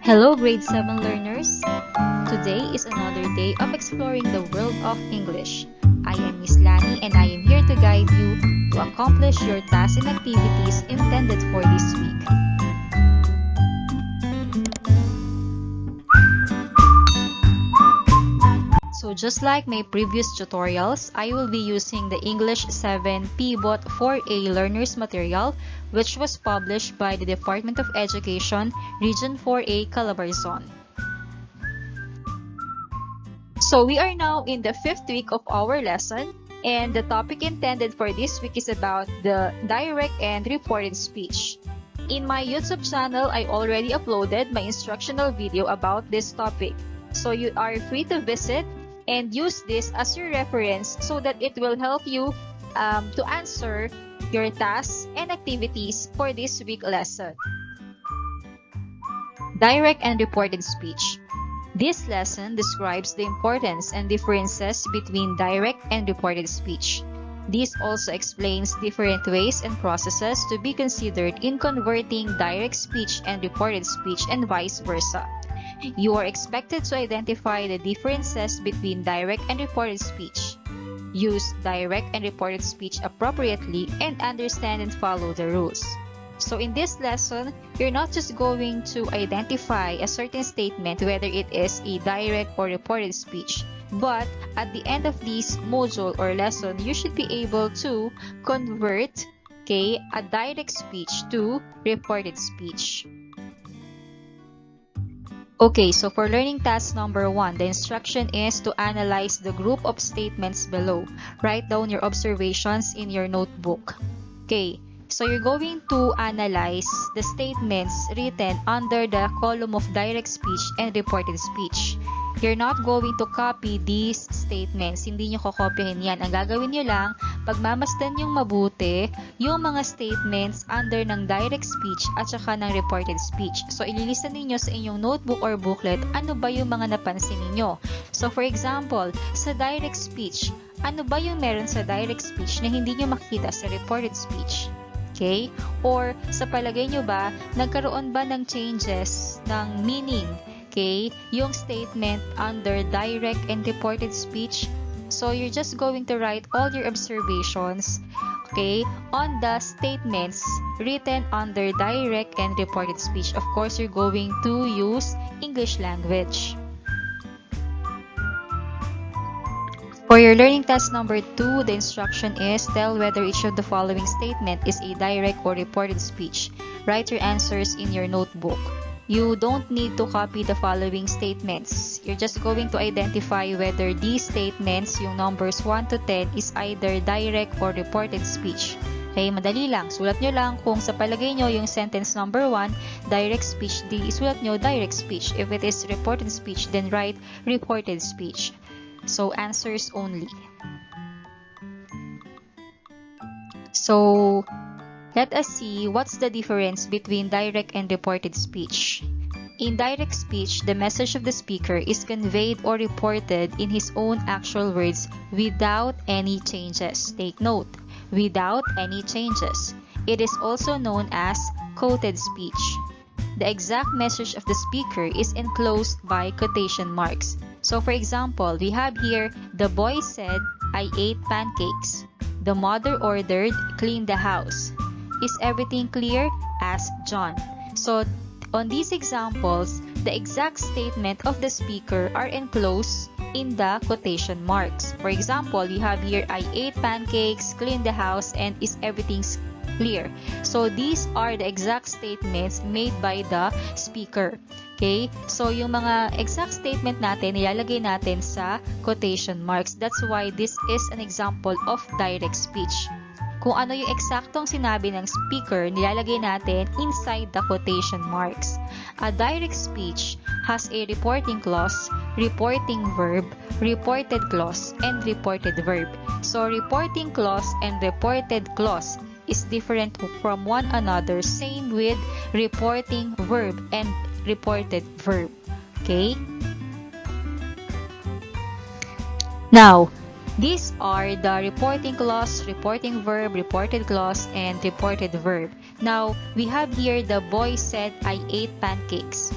Hello grade 7 learners! Today is another day of exploring the world of English. I am Miss Lani and I am here to guide you to accomplish your tasks and activities intended for this week. So just like my previous tutorials, I will be using the English 7 Pivot 4A Learners Material, which was published by the Department of Education, Region 4A, Calabarzon. So we are now in the 5th week of our lesson, and the topic intended for this week is about the direct and reported speech. In my YouTube channel, I already uploaded my instructional video about this topic. So you are free to visit and use this as your reference so that it will help you to answer your tasks and activities for this week lesson. Direct and reported speech. This lesson describes the importance and differences between direct and reported speech. This also explains different ways and processes to be considered in converting direct speech and reported speech and vice versa. You are expected to identify the differences between direct and reported speech. Use direct and reported speech appropriately and understand and follow the rules. So in this lesson, you're not just going to identify a certain statement whether it is a direct or reported speech, but at the end of this module or lesson, you should be able to convert a direct speech to reported speech. Okay, so for learning task number 1, the instruction is to analyze the group of statements below. Write down your observations in your notebook. Okay, so you're going to analyze the statements written under the column of direct speech and reported speech. You're not going to copy these statements. Hindi nyo kokopyahin yan. Ang gagawin nyo lang, pagmamasdan yung mabuti, yung mga statements under ng direct speech at saka ng reported speech. So, ililista ninyo sa inyong notebook or booklet, ano ba yung mga napansin ninyo. So, for example, sa direct speech, ano ba yung meron sa direct speech na hindi nyo makikita sa reported speech? Okay? Or, sa palagay nyo ba, nagkaroon ba ng changes ng meaning? Okay, yung statement under direct and reported speech. So you're just going to write all your observations, okay, on the statements written under direct and reported speech. Of course, you're going to use English language. For your learning task number 2, the instruction is tell whether each of the following statement is a direct or reported speech. Write your answers in your notebook. You don't need to copy the following statements. You're just going to identify whether these statements, yung numbers 1 to 10, is either direct or reported speech. Okay, madali lang. Sulat nyo lang kung sa palagay nyo yung sentence number 1, direct speech, di isulat nyo direct speech. If it is reported speech, then write reported speech. So, answers only. So, let us see what's the difference between direct and reported speech. In direct speech, the message of the speaker is conveyed or reported in his own actual words without any changes. Take note, without any changes. It is also known as quoted speech. The exact message of the speaker is enclosed by quotation marks. So for example, we have here, the boy said, I ate pancakes. The mother ordered, clean the house. Is everything clear? Asked John. So, on these examples, the exact statement of the speaker are enclosed in the quotation marks. For example, we have here, I ate pancakes, cleaned the house, and is everything clear? So, these are the exact statements made by the speaker. Okay? So, yung mga exact statement natin, nilalagay natin sa quotation marks. That's why this is an example of direct speech. Kung ano yung eksaktong sinabi ng speaker, nilalagay natin inside the quotation marks. A direct speech has a reporting clause, reporting verb, reported clause, and reported verb. So, reporting clause and reported clause is different from one another. Same with reporting verb and reported verb. Okay? Now, these are the reporting clause, reporting verb, reported clause, and reported verb. Now, we have here the boy said, I ate pancakes.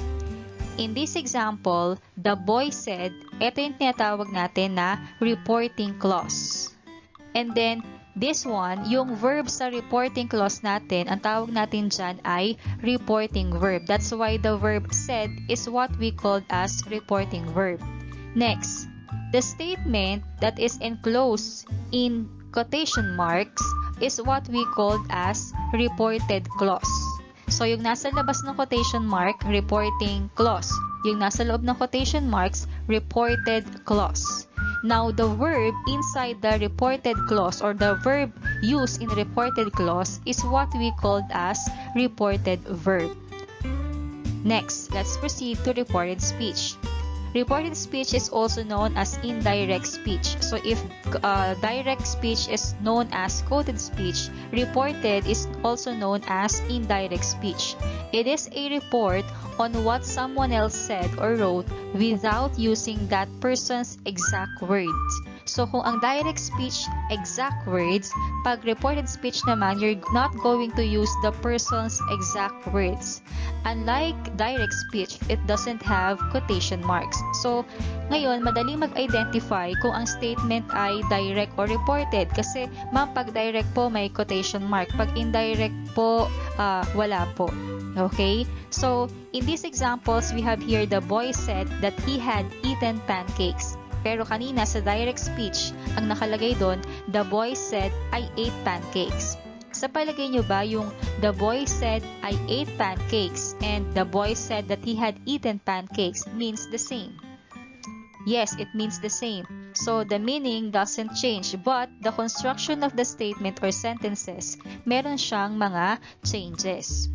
In this example, the boy said, ito yung tinatawag natin na reporting clause. And then, this one, yung verb sa reporting clause natin, ang tawag natin dyan ay reporting verb. That's why the verb said is what we called as reporting verb. Next, the statement that is enclosed in quotation marks is what we called as reported clause. So, yung nasa labas ng quotation mark, reporting clause. Yung nasa loob ng quotation marks, reported clause. Now, the verb inside the reported clause or the verb used in reported clause is what we called as reported verb. Next, let's proceed to reported speech. Reported speech is also known as indirect speech. So if direct speech is known as quoted speech, reported is also known as indirect speech. It is a report on what someone else said or wrote without using that person's exact words. So kung ang direct speech, exact words, pag reported speech naman, you're not going to use the person's exact words. Unlike direct speech, it doesn't have quotation marks. So ngayon, madaling mag-identify kung ang statement ay direct or reported. Kasi ma'am, pag direct po may quotation mark. Pag indirect po, wala po. Okay? So in these examples, we have here the boy said that he had eaten pancakes. Pero kanina sa direct speech, ang nakalagay doon, the boy said, I ate pancakes. Sa palagay nyo ba yung the boy said, I ate pancakes and the boy said that he had eaten pancakes means the same? Yes, it means the same. So the meaning doesn't change, but the construction of the statement or sentences, meron siyang mga changes.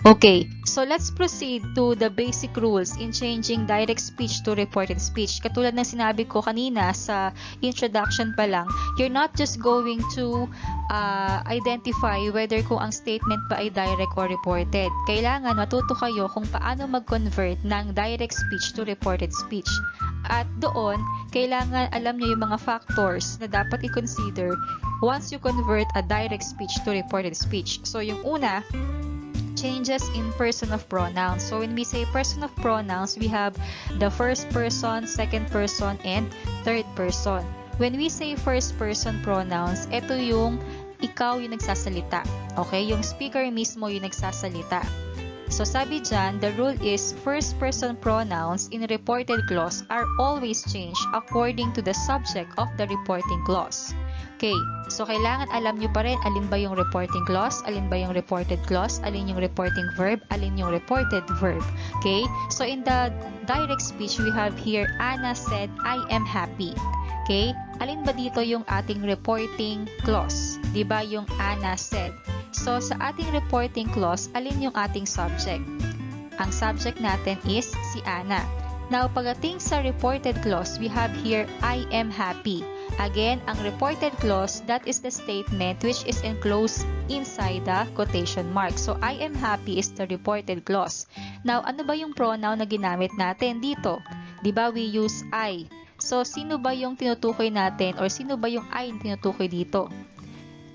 Okay, so let's proceed to the basic rules in changing direct speech to reported speech. Katulad ng sinabi ko kanina sa introduction pa lang, you're not just going to identify whether kung ang statement ba ay direct or reported. Kailangan matuto kayo kung paano mag-convert ng direct speech to reported speech. At doon, kailangan alam nyo yung mga factors na dapat i-consider once you convert a direct speech to reported speech. So yung una, changes in person of pronouns. So when we say person of pronouns, we have the first person, second person, and third person. When we say first person pronouns, ito yung ikaw yung nagsasalita. Okay? Yung speaker mismo yung nagsasalita. So sabi dyan, the rule is first person pronouns in reported clause are always changed according to the subject of the reporting clause. Okay, so kailangan alam nyo pa rin alin ba yung reporting clause, alin ba yung reported clause, alin yung reporting verb, alin yung reported verb. Okay, so in the direct speech, we have here, Anna said, I am happy. Okay, alin ba dito yung ating reporting clause? Diba yung Anna said? So sa ating reporting clause, alin yung ating subject? Ang subject natin is si Anna. Now, pagdating sa reported clause, we have here, I am happy. Again, ang reported clause, that is the statement which is enclosed inside the quotation mark. So, I am happy is the reported clause. Now, ano ba yung pronoun na ginamit natin dito? Diba we use I? So, sino ba yung tinutukoy natin or sino ba yung I na tinutukoy dito?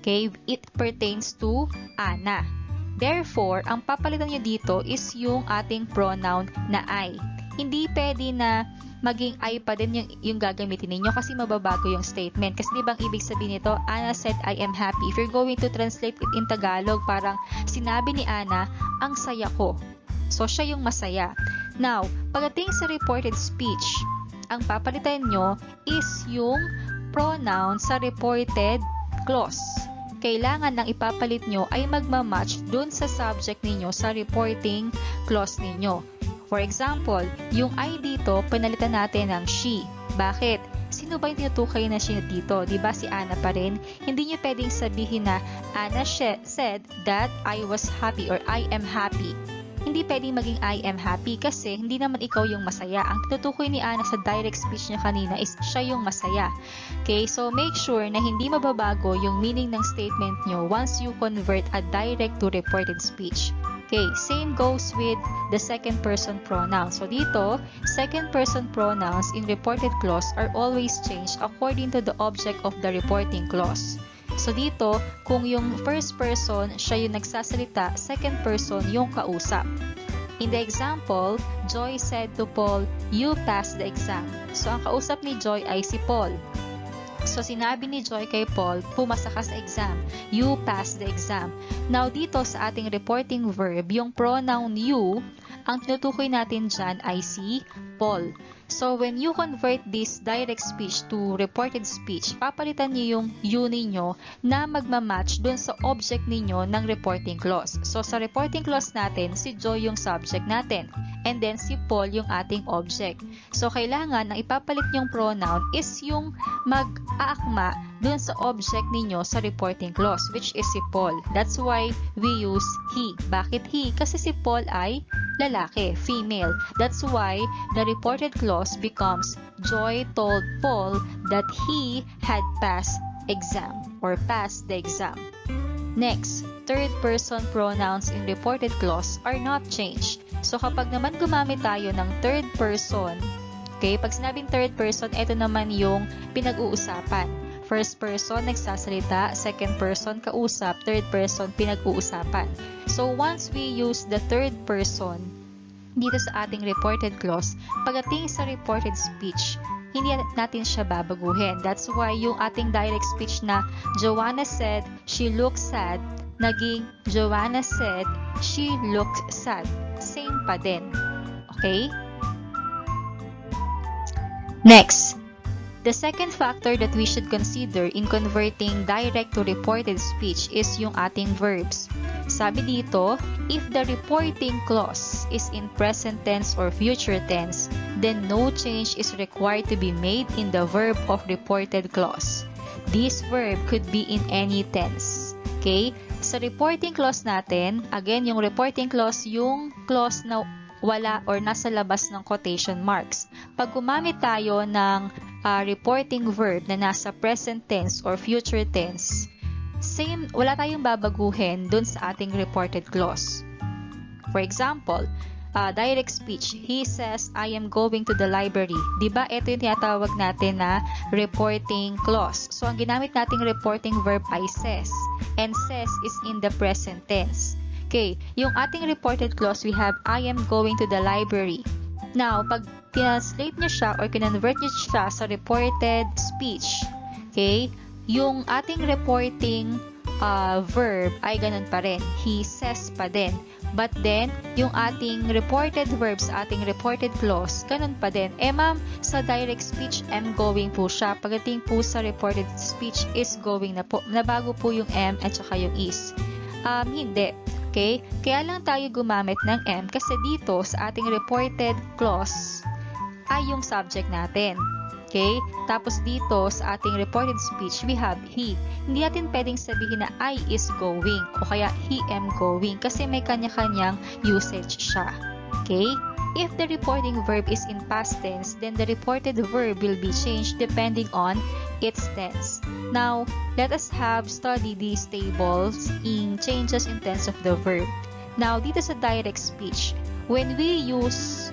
Okay, it pertains to Anna. Therefore, ang papalitan nyo dito is yung ating pronoun na I. Hindi pwede na maging I pa din yung gagamitin ninyo kasi mababago yung statement. Kasi di ba ang ibig sabihin nito, Anna said, I am happy. If you're going to translate it in Tagalog, parang sinabi ni Anna, ang saya ko. So, siya yung masaya. Now, pagdating sa reported speech, ang papalitan nyo is yung pronoun sa reported clause. Kailangan ng ipapalit nyo ay magmamatch dun sa subject ninyo sa reporting clause ninyo. For example, yung I dito, pinalitan natin ng she. Bakit? Sino ba yung tinutukoy na she dito? Diba si Anna pa rin? Hindi nyo pwedeng sabihin na Anna said that I was happy or I am happy. Hindi pwedeng maging I am happy kasi hindi naman ikaw yung masaya. Ang tinutukoy ni Anna sa direct speech niya kanina is siya yung masaya. Okay, so make sure na hindi mababago yung meaning ng statement nyo once you convert a direct to reported speech. Okay, same goes with the second person pronouns. So dito, second person pronouns in reported clause are always changed according to the object of the reporting clause. So dito, kung yung first person, siya yung nagsasalita, second person yung kausap. In the example, Joy said to Paul, "You passed the exam." So, ang kausap ni Joy ay si Paul. So, sinabi ni Joy kay Paul, "Pumasa ka sa exam. You passed the exam." Now, dito sa ating reporting verb, yung pronoun you, ang tinutukoy natin dyan ay si Paul. So, when you convert this direct speech to reported speech, papalitan niyo yung you ninyo na magmamatch dun sa object ninyo ng reporting clause. So, sa reporting clause natin, si Joy yung subject natin. And then, si Paul yung ating object. So, kailangan ang ipapalit yung pronoun is yung mag-aakma dun sa object ninyo sa reporting clause, which is si Paul. That's why we use he. Bakit he? Kasi si Paul ay lalaki, female. That's why the reported clause becomes Joy told Paul that he had passed exam or passed the exam. Next, third person pronouns in reported clause are not changed. So kapag naman gumamit tayo ng third person, okay, pag sinabing third person, ito naman yung pinag-uusapan. First person, nagsasalita. Second person, kausap. Third person, pinag-uusapan. So, once we use the third person dito sa ating reported clause, pagdating sa reported speech, hindi natin siya babaguhin. That's why yung ating direct speech na Joanna said, she looked sad, naging Joanna said, she looked sad. Same pa din. Okay? Next, the second factor that we should consider in converting direct to reported speech is yung ating verbs. Sabi dito, if the reporting clause is in present tense or future tense, then no change is required to be made in the verb of reported clause. This verb could be in any tense. Okay? Sa reporting clause natin, again, yung reporting clause, yung clause na wala or nasa labas ng quotation marks. Pag gumamit tayo ng reporting verb na nasa present tense or future tense, same, wala tayong babaguhin dun sa ating reported clause. For example, direct speech, he says, I am going to the library. Diba, ito yung tinatawag natin na reporting clause. So, ang ginamit nating reporting verb ay says. And says is in the present tense. Okay, yung ating reported clause, we have, I am going to the library. Now, pag translate nyo siya or kinonvert nyo siya sa reported speech, okay, yung ating reporting verb ay ganun pa rin. He says pa din. But then, yung ating reported verbs, ating reported clause, ganun pa din. Ma'am, sa direct speech, am going po siya. Pagdating po sa reported speech, is going na po. Nabago po yung am at saka yung is. Hindi. Okay? Kaya lang tayo gumamit ng am kasi dito sa ating reported clause ay yung subject natin. Okay? Tapos dito sa ating reported speech, we have he. Hindi natin pwedeng sabihin na I is going o kaya he am going kasi may kanya-kanyang usage siya. Okay? If the reporting verb is in past tense, then the reported verb will be changed depending on its tense. Now, let us have study these tables in changes in tense of the verb. Now, dito sa direct speech, when we use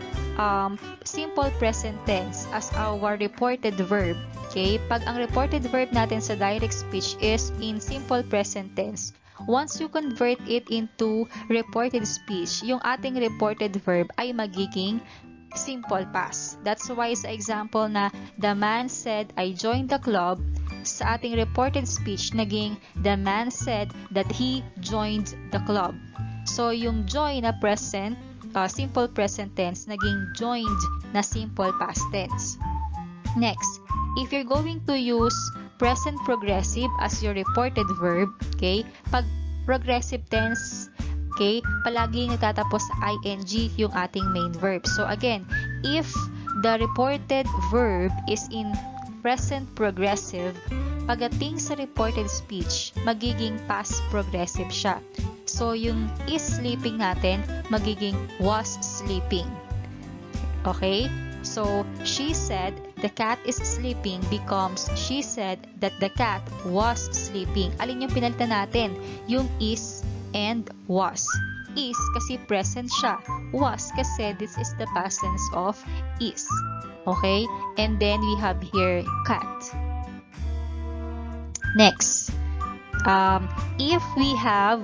simple present tense as our reported verb, okay, pag ang reported verb natin sa direct speech is in simple present tense, once you convert it into reported speech, yung ating reported verb ay magiging simple past. That's why sa example na the man said, I joined the club, sa ating reported speech, naging the man said that he joined the club. So, yung join na present, simple present tense, naging joined na simple past tense. Next, if you're going to use present progressive as your reported verb, okay, pag progressive tense, okay, palaging nagtatapos sa ing yung ating main verb. So again, if the reported verb is in present progressive, pagdating sa reported speech, magiging past progressive siya. So yung is sleeping natin, magiging was sleeping. Okay? So, she said the cat is sleeping becomes she said that the cat was sleeping. Alin yung pinalitan natin? Yung is and was. Is kasi present siya. Was kasi this is the past tense of is. Okay? And then we have here cat. Next, if we have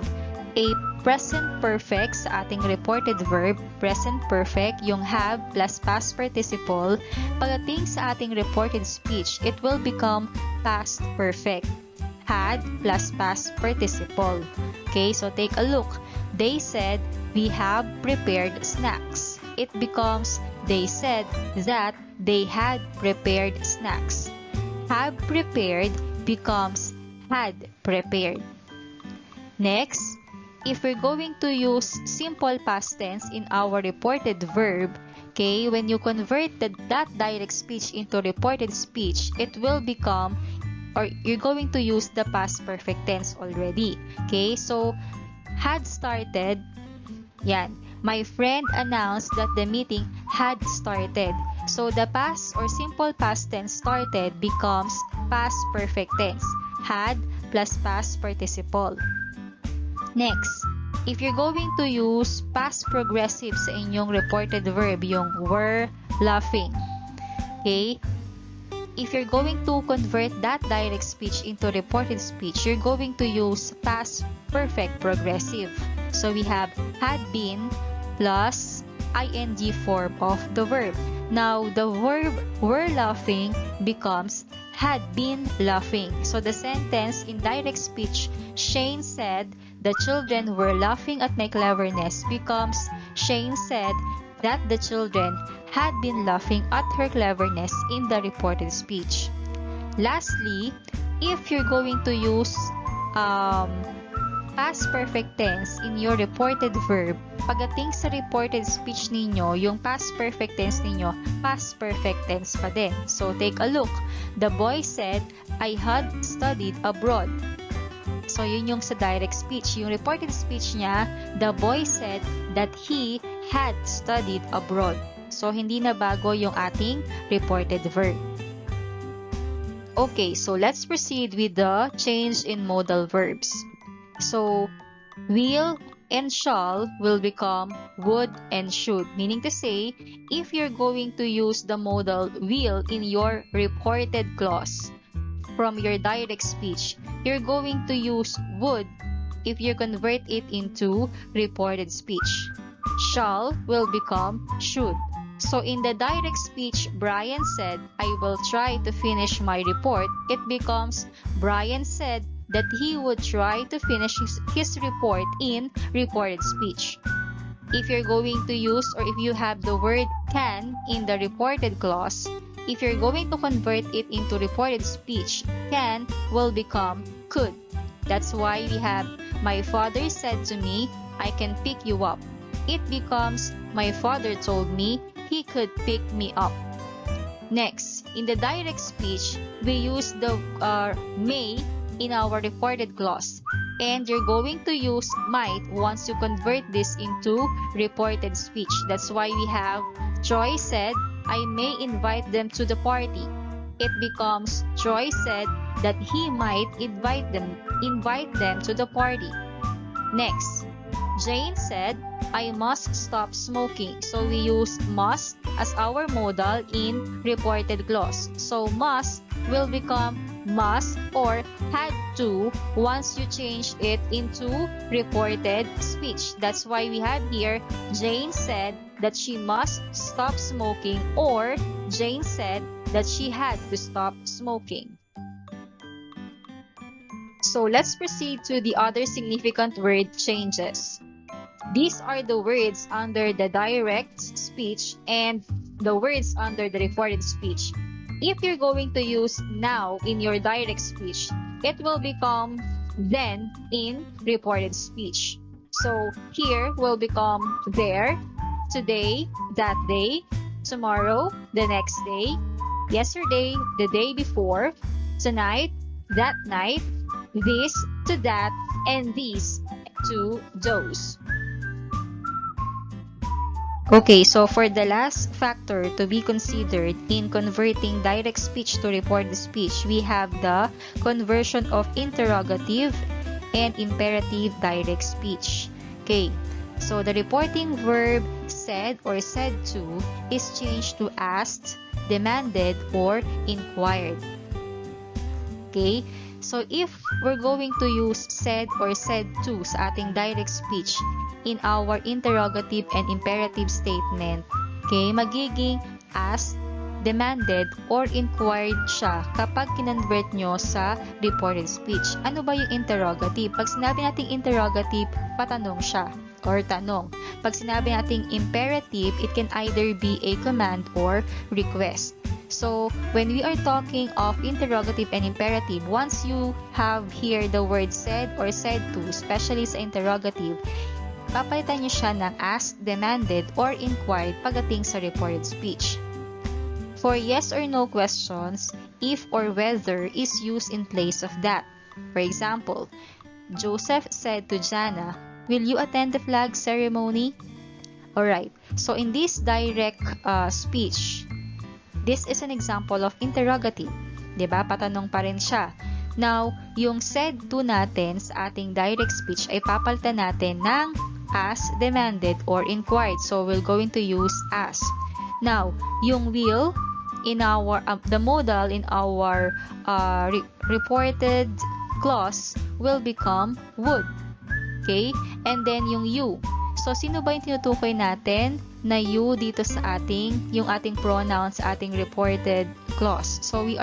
a present perfect sa ating reported verb, present perfect, yung have plus past participle. Pagdating sa ating reported speech, it will become past perfect. Had plus past participle. Okay, so take a look. They said, we have prepared snacks. It becomes, they said that they had prepared snacks. Have prepared becomes had prepared. Next, if we're going to use simple past tense in our reported verb, okay, when you convert that direct speech into reported speech, it will become, or you're going to use the past perfect tense already. Okay, so had started, yan. My friend announced that the meeting had started. So the past or simple past tense started becomes past perfect tense. Had plus past participle. Next, if you're going to use past progressive sa inyong reported verb, yung were laughing. Okay? If you're going to convert that direct speech into reported speech, you're going to use past perfect progressive. So we have had been plus ing form of the verb. Now, the verb were laughing becomes had been laughing. So the sentence in direct speech, Shane said, the children were laughing at my cleverness, becomes Shane said that the children had been laughing at her cleverness in the reported speech. Lastly, if you're going to use past perfect tense in your reported verb, pagdating sa reported speech ninyo, yung past perfect tense ninyo, past perfect tense pa din. So take a look. The boy said, I had studied abroad. So yun yung sa direct speech. Yung reported speech niya, the boy said that he had studied abroad. So hindi na bago yung ating reported verb. Okay, so let's proceed with the change in modal verbs. So will and shall will become would and should. Meaning to say, if you're going to use the modal will in your reported clause from your direct speech, you're going to use would if you convert it into reported speech. Shall will become should. So in the direct speech, Brian said, I will try to finish my report. It becomes, Brian said that he would try to finish his report in reported speech. If you're going to use, or if you have the word can in the reported clause, if you're going to convert it into reported speech, can will become could. That's why we have, my father said to me, I can pick you up. It becomes, my father told me he could pick me up. Next, in the direct speech, we use the may in our reported clause. And you're going to use might once you convert this into reported speech. That's why we have, Troy said, I may invite them to the party. It becomes, Troy said that he might invite them to the party. Next, Jane said, I must stop smoking. So we use must as our modal in reported clause. So must will become must or had to once you change it into reported speech. That's why we have here, Jane said that she must stop smoking, or Jane said that she had to stop smoking. So let's proceed to the other significant word changes. These are the words under the direct speech and the words under the reported speech. If you're going to use now in your direct speech, it will become then in reported speech. So here will become there, today, that day, tomorrow, the next day, yesterday, the day before, tonight, that night, this to that, and these to those. Okay, so for the last factor to be considered in converting direct speech to reported speech, we have the conversion of interrogative and imperative direct speech. Okay, so the reporting verb said or said to is changed to asked, demanded, or inquired. Okay, So if we're going to use said or said to sa ating direct speech in our interrogative and imperative statement, okay, magiging asked, demanded, or inquired siya kapag kinonvert nyo sa reported speech. Ano ba yung interrogative? Pag sinabi nating interrogative, patanong siya or tanong. Pag sinabi nating imperative, it can either be a command or request. So, when we are talking of interrogative and imperative, once you have here the word said or said to, especially sa interrogative, papalitan nyo siya ng asked, demanded, or inquired pagdating sa reported speech. For yes or no questions, if or whether is used in place of that. For example, Joseph said to Jana, "Will you attend the flag ceremony?" Alright, so in this direct speech, this is an example of interrogative. Diba? Patanong pa rin siya. Now, yung said to natin sa ating direct speech ay papalitan natin ng asked, demanded, or inquired. So, we're going to use asked. Now, yung will, in our the modal in our reported clause will become would. Okay? And then yung you. So, sino ba yung tinutukoy natin na you dito sa yung ating pronoun sa ating reported clause? So, we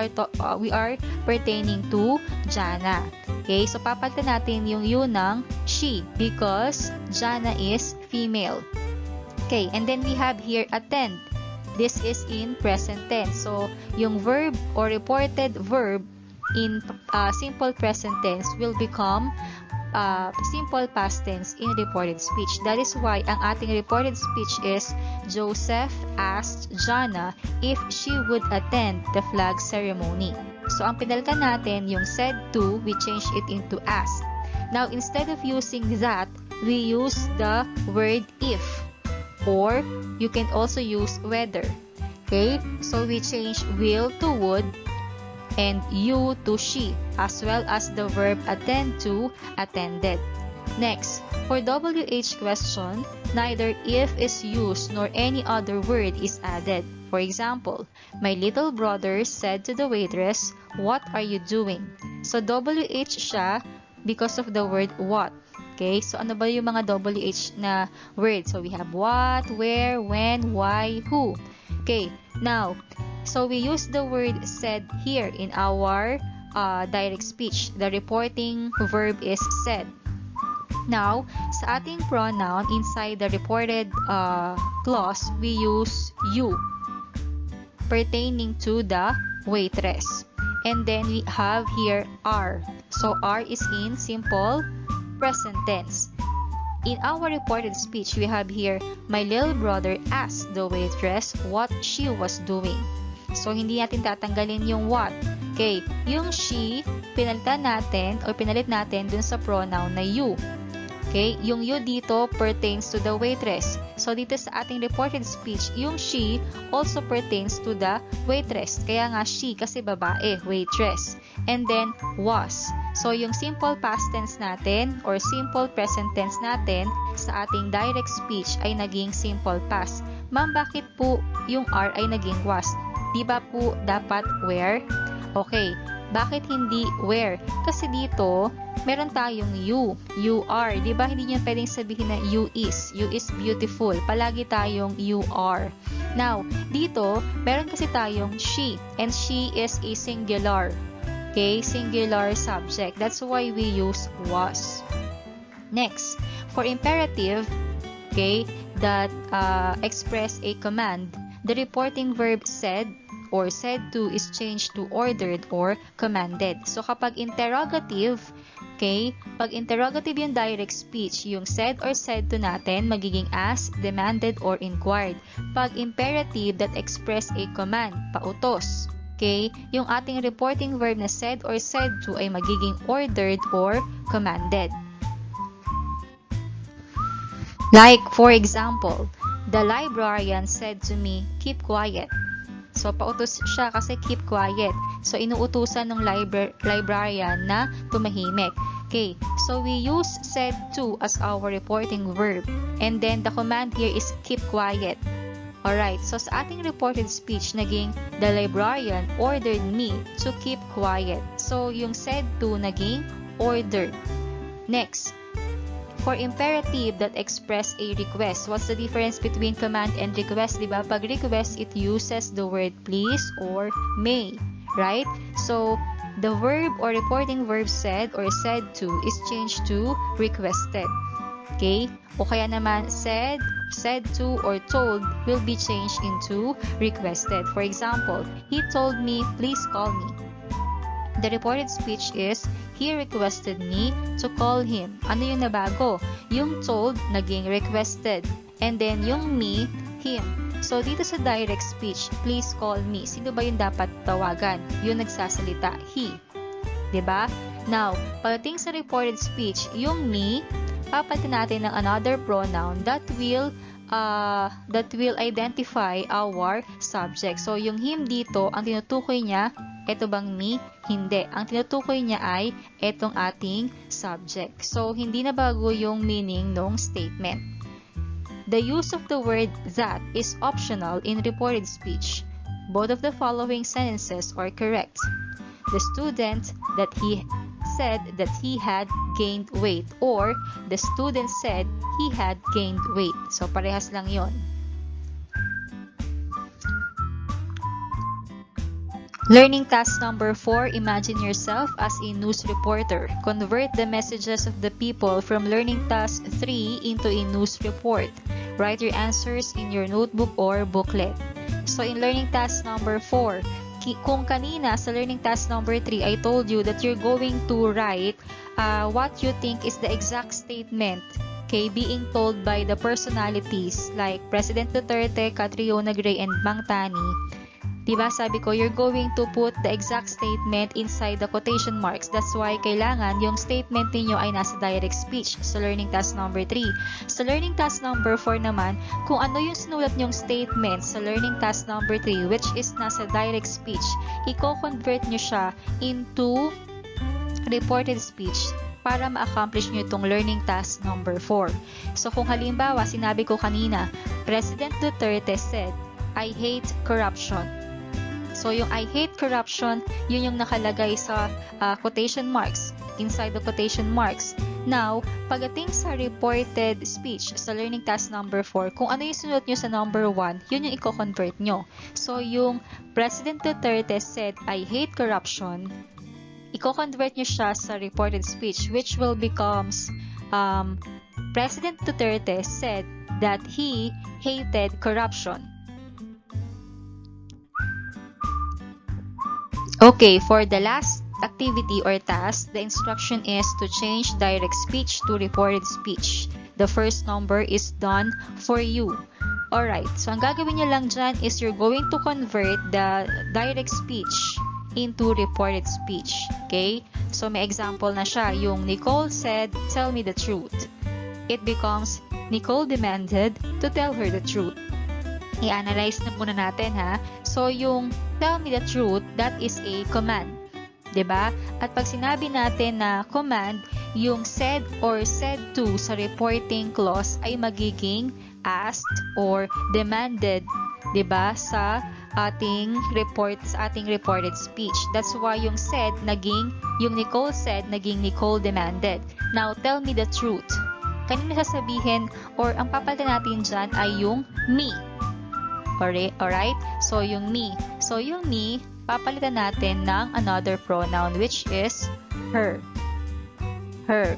are pertaining to Jana. Okay? So, papalitan natin yung you ng she because Jana is female. Okay? And then we have here attend. This is in present tense. So, yung verb or reported verb in simple present tense will become simple past tense in reported speech. That is why ang ating reported speech is Joseph asked Jana if she would attend the flag ceremony. So, ang pinalitan natin yung said to, we change it into asked. Now, instead of using that, we use the word if. Or, you can also use whether. Okay? So, we change will to would and you to she, as well as the verb attend to, attended. Next, for WH question, neither if is used nor any other word is added. For example, my little brother said to the waitress, "What are you doing?" So, WH siya because of the word what. Okay, so ano ba yung mga WH na words? So, we have what, where, when, why, who. Okay, now, so we use the word said here in our direct speech. The reporting verb is said. Now, sa ating pronoun inside the reported clause, we use you pertaining to the waitress. And then we have here are. So, are is in simple present tense. In our reported speech, we have here, my little brother asked the waitress what she was doing. So, hindi natin tatanggalin yung what. Okay, yung she, pinalit natin dun sa pronoun na you. Okay, yung you dito pertains to the waitress. So, dito sa ating reported speech, yung she also pertains to the waitress. Kaya nga she kasi babae, waitress. And then, was. So, yung simple past tense natin or simple present tense natin sa ating direct speech ay naging simple past. Ma'am, bakit po yung are ay naging was? Di ba po dapat were? Okay, bakit hindi where? Kasi dito, meron tayong you. You are. Di ba hindi nyo pwedeng sabihin na you is. You is beautiful. Palagi tayong you are. Now, dito, meron kasi tayong she. And she is a singular. Okay, singular subject. That's why we use was. Next, for imperative, okay, that express a command, the reporting verb said or said to is changed to ordered or commanded. So, kapag interrogative, okay, pag interrogative yung direct speech, yung said or said to natin, magiging asked, demanded, or inquired. Pag imperative that express a command, pautos. Okay, yung ating reporting verb na said or said to ay magiging ordered or commanded. Like, for example, the librarian said to me, keep quiet. So, pautos siya kasi keep quiet. So, inuutusan ng librarian na tumahimik. Okay, so we use said to as our reporting verb. And then, the command here is keep quiet. Alright, so sa ating reported speech, naging the librarian ordered me to keep quiet. So, yung said to naging ordered. Next, for imperative that express a request, what's the difference between command and request? Diba? Pag request, it uses the word please or may, right? So, the verb or reporting verb said or said to is changed to requested. Okay? O kaya naman said to, or told will be changed into requested. For example, he told me, please call me. The reported speech is, he requested me to call him. Ano yung nabago? Yung told, naging requested. And then yung me, him. So, dito sa direct speech, please call me. Sino ba yung dapat tawagan? Yung nagsasalita, he. Diba? Now, pagdating sa reported speech, yung me, papalitan natin ng another pronoun that will identify our subject. So, yung him dito, ang tinutukoy niya, eto bang me? Hindi. Ang tinutukoy niya ay etong ating subject. So, hindi na bago yung meaning ng statement. The use of the word that is optional in reported speech. Both of the following sentences are correct. The student that he said that he had gained weight, or the student said he had gained weight. So, parehas lang yon. Learning task number 4, imagine yourself as a news reporter. Convert the messages of the people from learning task 3 into a news report. Write your answers in your notebook or booklet. So, in learning task number 4, kung kanina sa learning task number 3, I told you that you're going to write what you think is the exact statement, okay, being told by the personalities like President Duterte, Catriona Gray, and Mang Tani. Diba, sabi ko, you're going to put the exact statement inside the quotation marks. That's why kailangan yung statement ninyo ay nasa direct speech sa learning task number 3. Sa learning task number 4 naman, kung ano yung sinulat nyong statement sa learning task number 3, which is nasa direct speech, i-convert nyo siya into reported speech para ma-accomplish nyo itong learning task number 4. So, kung halimbawa, sinabi ko kanina, President Duterte said, I hate corruption. So, yung I hate corruption, yun yung nakalagay sa quotation marks, inside the quotation marks. Now, pagdating sa reported speech, sa learning task number 4, kung ano yung sinulat nyo sa number 1, yun yung i-convert nyo. So, yung President Duterte said, I hate corruption, i-convert nyo siya sa reported speech, which will becomes, President Duterte said that he hated corruption. Okay, for the last activity or task, the instruction is to change direct speech to reported speech. The first number is done for you. Alright, so ang gagawin nyo lang dyan is you're going to convert the direct speech into reported speech. Okay? So may example na siya. Yung Nicole said, tell me the truth. It becomes, Nicole demanded to tell her the truth. I-analyze na muna natin ha. So yung tell me the truth, that is a command. 'Di ba? At pag sinabi natin na command, yung said or said to sa reporting clause ay magiging asked or demanded, 'di ba? Sa ating reported speech. That's why yung said yung Nicole said naging Nicole demanded. Now tell me the truth. Kanina sasabihin or ang papalitan natin dyan ay yung me. Alright? So, yung me. So, yung me, papalitan natin ng another pronoun which is her. Her.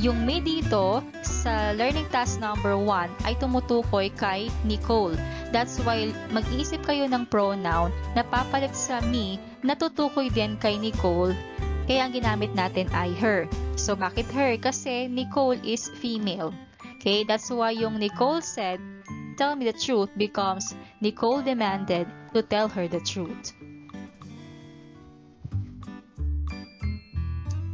Yung me dito, sa learning task number 1, ay tumutukoy kay Nicole. That's why mag-iisip kayo ng pronoun na papalit sa me na tutukoy din kay Nicole. Kaya ang ginamit natin ay her. So, bakit her? Kasi Nicole is female. Okay? That's why yung Nicole said, tell me the truth becomes Nicole demanded to tell her the truth.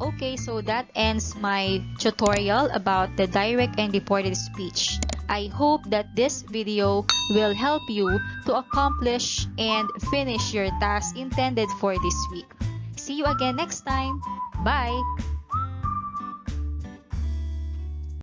Okay, so that ends my tutorial about the direct and reported speech. I hope that this video will help you to accomplish and finish your task intended for this week. See you again next time. Bye!